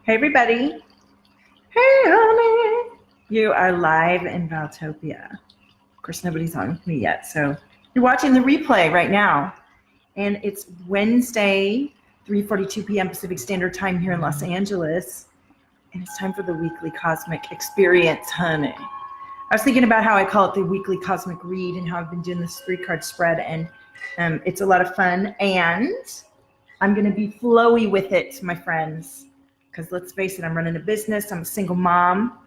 Hey everybody. Hey honey. You are live in Valtopia. Of course, nobody's on with me yet, so you're watching the replay right now. And it's Wednesday, 3:42 p.m. Pacific Standard Time here in Los Angeles. And it's time for the weekly cosmic experience, honey. I was thinking about how I call it the weekly cosmic read and how I've been doing this 3-card spread, and it's a lot of fun. And I'm going to be flowy with it, my friends. Because let's face it, I'm running a business. I'm a single mom.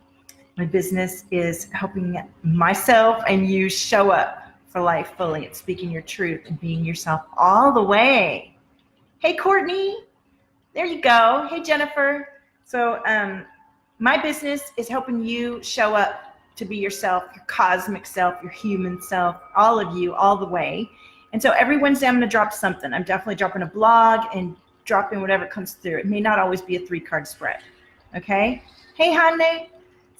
My business is helping myself and you show up for life fully. It's speaking your truth and being yourself all the way. Hey, Courtney. There you go. Hey, Jennifer. So my business is helping you show up to be yourself, your cosmic self, your human self, all of you, all the way. And so every Wednesday, I'm going to drop something. I'm definitely dropping a blog and dropping whatever comes through. It may not always be a 3-card spread. Okay? Hey, honey.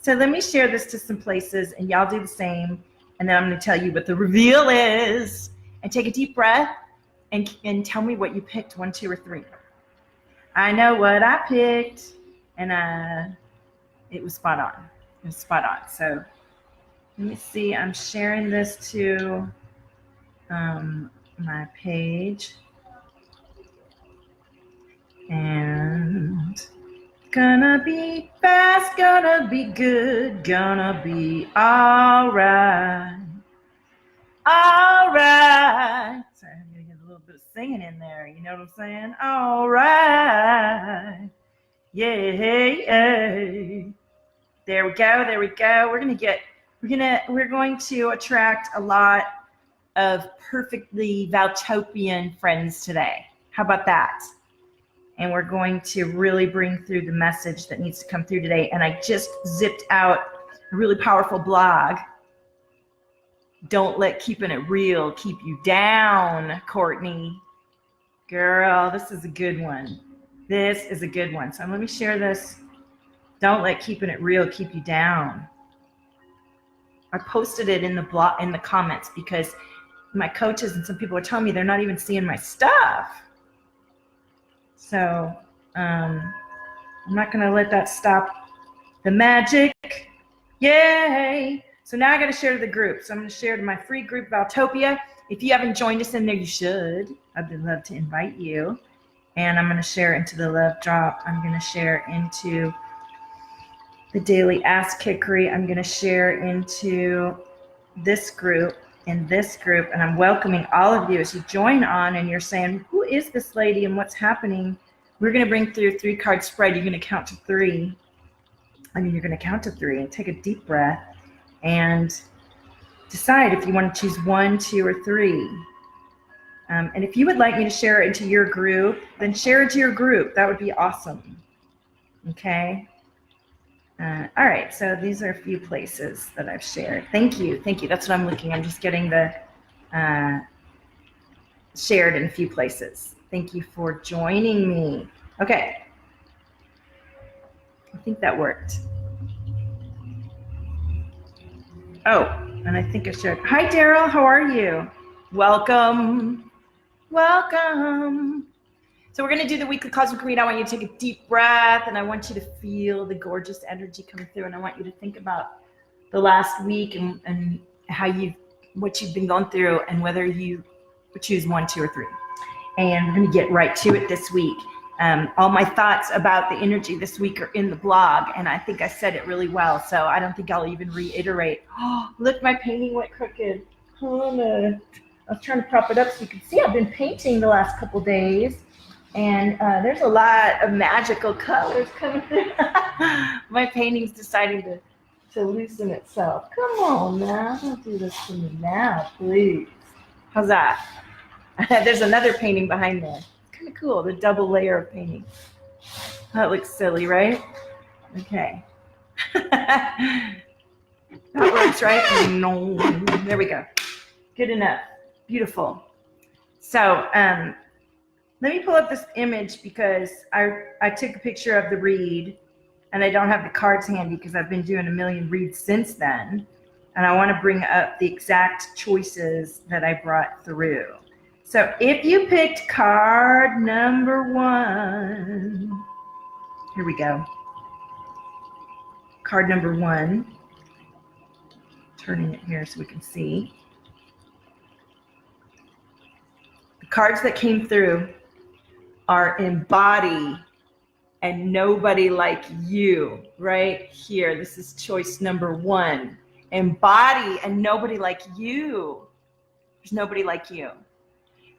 So let me share this to some places, and y'all do the same. And then I'm going to tell you what the reveal is. And take a deep breath and tell me what you picked, 1, 2, or 3. I know what I picked, and it was spot on. It was spot on. So let me see. I'm sharing this to my page. And gonna be fast, gonna be good, gonna be all right. All right. Sorry, I'm gonna get a little bit of singing in there. You know what I'm saying? All right. Yay. There we go. There we go. We're going to attract a lot of perfectly Valtopian friends today. How about that? And we're going to really bring through the message that needs to come through today. And I just zipped out a really powerful blog. Don't let keeping it real keep you down, Courtney. Girl, this is a good one. This is a good one. So let me share this. Don't let keeping it real keep you down. I posted it in the blog, in the comments, because my coaches and some people are telling me they're not even seeing my stuff. So I'm not going to let that stop the magic. Yay. So now I got to share to the group. So I'm going to share to my free group, Valtopia. If you haven't joined us in there, you should. I'd love to invite you. And I'm going to share into the love drop. I'm going to share into the daily ass kickery. I'm going to share into this group and this group. And I'm welcoming all of you as you join on and you're saying, who is this lady and what's happening? We're going to bring through a 3-card spread. You're going to count to 3. You're going to count to 3 and take a deep breath and decide if you want to choose 1, 2, or 3. And if you would like me to share it into your group, then share it to your group. That would be awesome. Okay. All right. So these are a few places that I've shared. Thank you. Thank you. That's what I'm looking. I'm just getting the shared in a few places. Thank you for joining me. Okay. I think that worked. Oh, and I think I shared. Hi, Daryl. How are you? Welcome. Welcome. So we're going to do the weekly cosmic read. I want you to take a deep breath, and I want you to feel the gorgeous energy coming through, and I want you to think about the last week and how what you've been going through and whether you would choose 1, 2, or 3. And we're going to get right to it this week. All my thoughts about the energy this week are in the blog, and I think I said it really well, so I don't think I'll even reiterate. Oh, look, my painting went crooked. Hold on. I was trying to prop it up so you can see I've been painting the last couple days, and there's a lot of magical colors coming through. My painting's deciding to loosen itself. Come on now, don't do this to me now, please. How's that? There's another painting behind there. It's kind of cool, the double layer of painting. That looks silly, right? Okay. That works, right? No. There we go. Good enough. Beautiful. So let me pull up this image because I took a picture of the read, and I don't have the cards handy because I've been doing a million reads since then. And I want to bring up the exact choices that I brought through. So if you picked card number 1, Here we go. Card number 1. Turning it here so we can see. The cards that came through are embody and nobody like you, right here. This is choice number 1. Embody and nobody like you. There's nobody like you.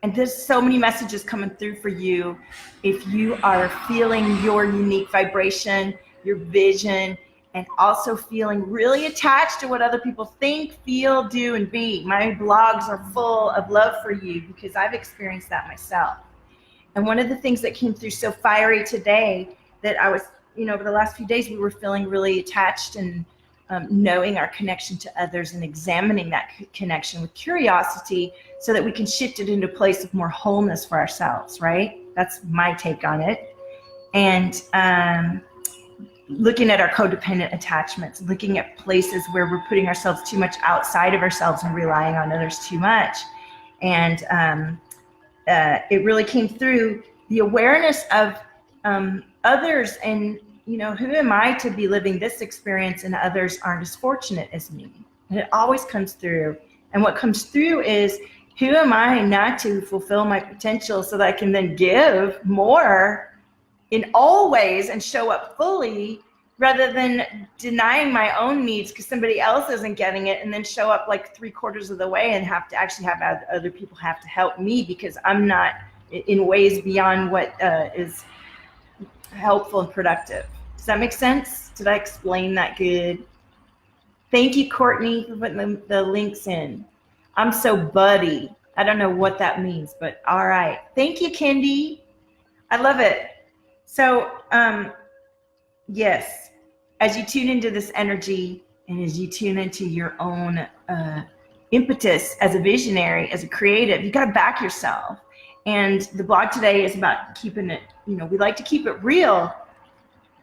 And there's so many messages coming through for you if you are feeling your unique vibration, your vision, and also feeling really attached to what other people think, feel, do, and be. My blogs are full of love for you because I've experienced that myself. And one of the things that came through so fiery today that I was, over the last few days, we were feeling really attached and knowing our connection to others and examining that connection with curiosity so that we can shift it into a place of more wholeness for ourselves, right? That's my take on it. And looking at our codependent attachments, looking at places where we're putting ourselves too much outside of ourselves and relying on others too much. And it really came through the awareness of others and, who am I to be living this experience and others aren't as fortunate as me? And it always comes through. And what comes through is, who am I not to fulfill my potential so that I can then give more in all ways and show up fully rather than denying my own needs because somebody else isn't getting it and then show up like 3/4 of the way and have to actually have other people have to help me because I'm not in ways beyond what is helpful and productive. Does that make sense? Did I explain that good? Thank you, Courtney, for putting the links in. I'm so buddy. I don't know what that means, but all right. Thank you, Kendi. I love it. So, yes, as you tune into this energy and as you tune into your own impetus as a visionary, as a creative, you got to back yourself. And the blog today is about keeping it, we like to keep it real,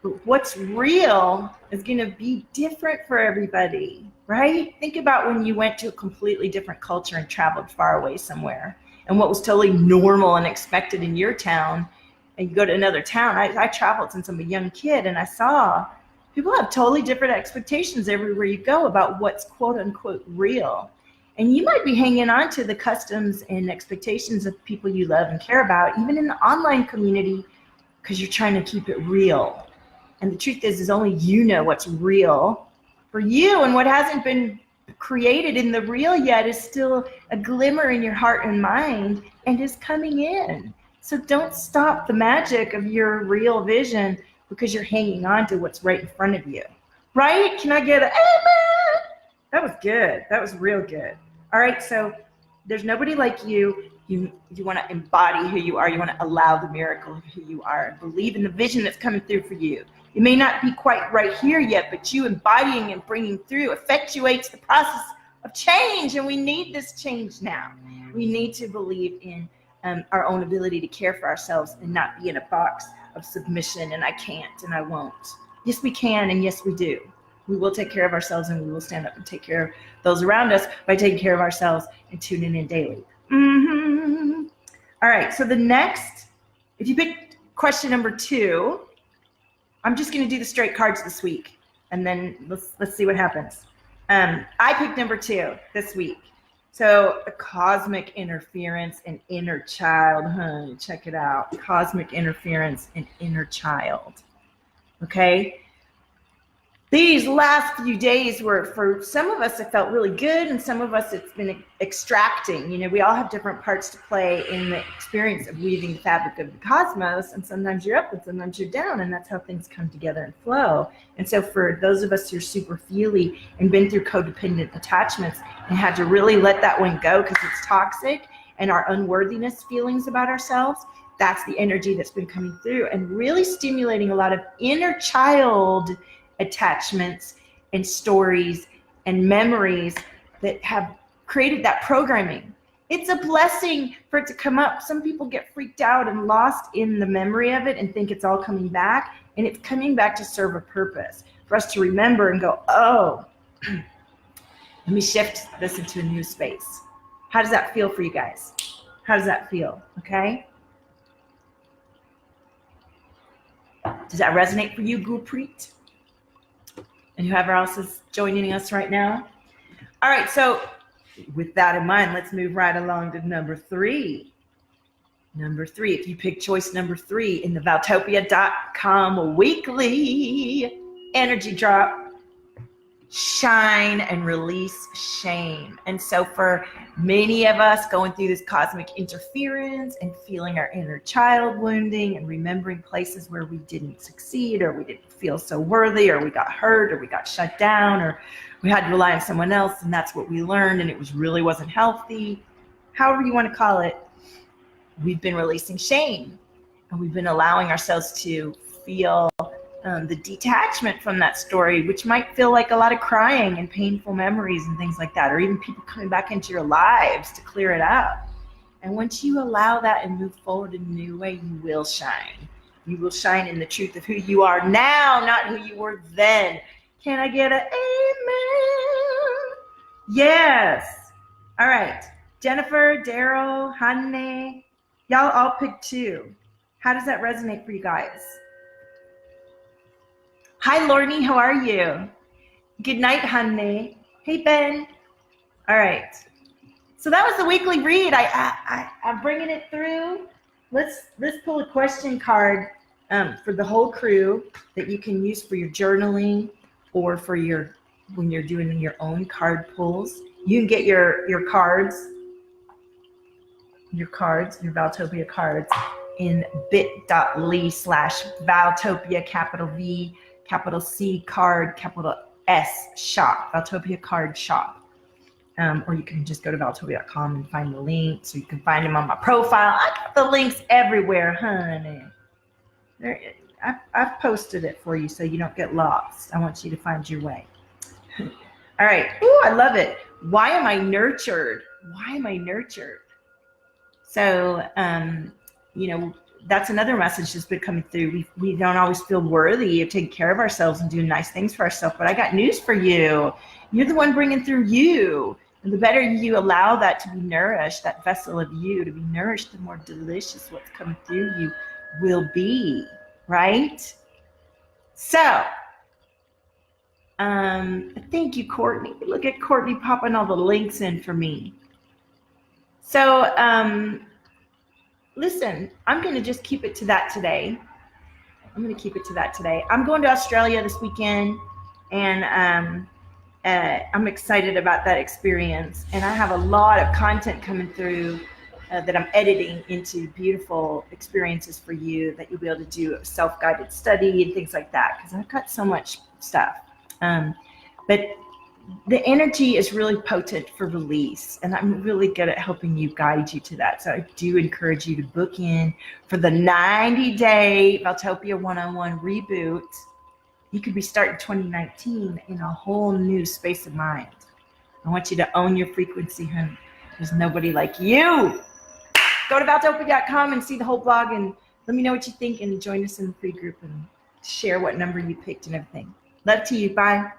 but what's real is going to be different for everybody, right? Think about when you went to a completely different culture and traveled far away somewhere and what was totally normal and expected in your town. And you go to another town. I traveled since I'm a young kid and I saw people have totally different expectations everywhere you go about what's quote unquote real. And you might be hanging on to the customs and expectations of people you love and care about, even in the online community, because you're trying to keep it real. And the truth is only you know what's real for you, and what hasn't been created in the real yet is still a glimmer in your heart and mind and is coming in. So don't stop the magic of your real vision because you're hanging on to what's right in front of you. Right? Can I get an amen? That was good. That was real good. All right, so there's nobody like you. You want to embody who you are. You want to allow the miracle of who you are and believe in the vision that's coming through for you. It may not be quite right here yet, but you embodying and bringing through effectuates the process of change, and we need this change now. We need to believe in our own ability to care for ourselves and not be in a box of submission and I can't and I won't. Yes, we can, and yes, we do. We will take care of ourselves, and we will stand up and take care of those around us by taking care of ourselves and tuning in daily. All right, so the next, if you pick question number 2, I'm just going to do the straight cards this week, and then let's see what happens. I picked number 2 this week. So the cosmic interference and inner child, honey, check it out. Cosmic interference and inner child. Okay. These last few days were, for some of us, it felt really good, and some of us it's been extracting. We all have different parts to play in the experience of weaving the fabric of the cosmos, and sometimes you're up and sometimes you're down, and that's how things come together and flow. And so for those of us who are super feely and been through codependent attachments and had to really let that one go because it's toxic and our unworthiness feelings about ourselves, that's the energy that's been coming through and really stimulating a lot of inner child attachments and stories and memories that have created that programming. It's a blessing for it to come up. Some people get freaked out and lost in the memory of it and think it's all coming back, and it's coming back to serve a purpose for us to remember and go, oh, let me shift this into a new space. How does that feel for you guys? How does that feel? Okay. Does that resonate for you, Gurpreet? And whoever else is joining us right now? All right, so with that in mind, let's move right along to number 3. Number 3, if you pick choice number 3 in the Valtopia.com weekly energy drop, shine and release shame. And so for many of us going through this cosmic interference and feeling our inner child wounding and remembering places where we didn't succeed, or we didn't feel so worthy, or we got hurt, or we got shut down, or we had to rely on someone else, and that's what we learned, and it really wasn't healthy, however you want to call it, we've been releasing shame, and we've been allowing ourselves to feel the detachment from that story, which might feel like a lot of crying and painful memories and things like that, or even people coming back into your lives to clear it out. And once you allow that and move forward in a new way, you will shine. You will shine in the truth of who you are now, not who you were then. Can I get an amen? Yes. All right. Jennifer, Daryl, Hanne, y'all all picked 2. How does that resonate for you guys? Hi, Lorney. How are you? Good night, Hanne. Hey, Ben. All right. So that was the weekly read. I'm bringing it through. Let's pull a question card for the whole crew that you can use for your journaling or for when you're doing your own card pulls. You can get your cards, your Valtopia cards in bit.ly/Valtopia, capital V, capital C card, capital S shop, Valtopia card shop. Or you can just go to Valtopia.com and find the links, or you can find them on my profile. I got the links everywhere, honey. I've posted it for you so you don't get lost. I want you to find your way. All right. Ooh, I love it. Why am I nurtured? Why am I nurtured? So, that's another message that's been coming through. We don't always feel worthy of taking care of ourselves and doing nice things for ourselves. But I got news for you. You're the one bringing through you. And the better you allow that to be nourished, that vessel of you to be nourished, the more delicious what's coming through you will be, right? So, thank you, Courtney. Look at Courtney popping all the links in for me. So, listen, I'm going to just keep it to that today. I'm going to Australia this weekend, and I'm excited about that experience. And I have a lot of content coming through that I'm editing into beautiful experiences for you that you'll be able to do a self-guided study and things like that, because I've got so much stuff. But the energy is really potent for release, and I'm really good at helping you, guide you to that. So I do encourage you to book in for the 90-day Valtopia 101 reboot. You could be starting 2019 in a whole new space of mind. I want you to own your frequency, honey. There's nobody like you. Go to Valtopia.com and see the whole blog, and let me know what you think, and join us in the free group and share what number you picked and everything. Love to you. Bye.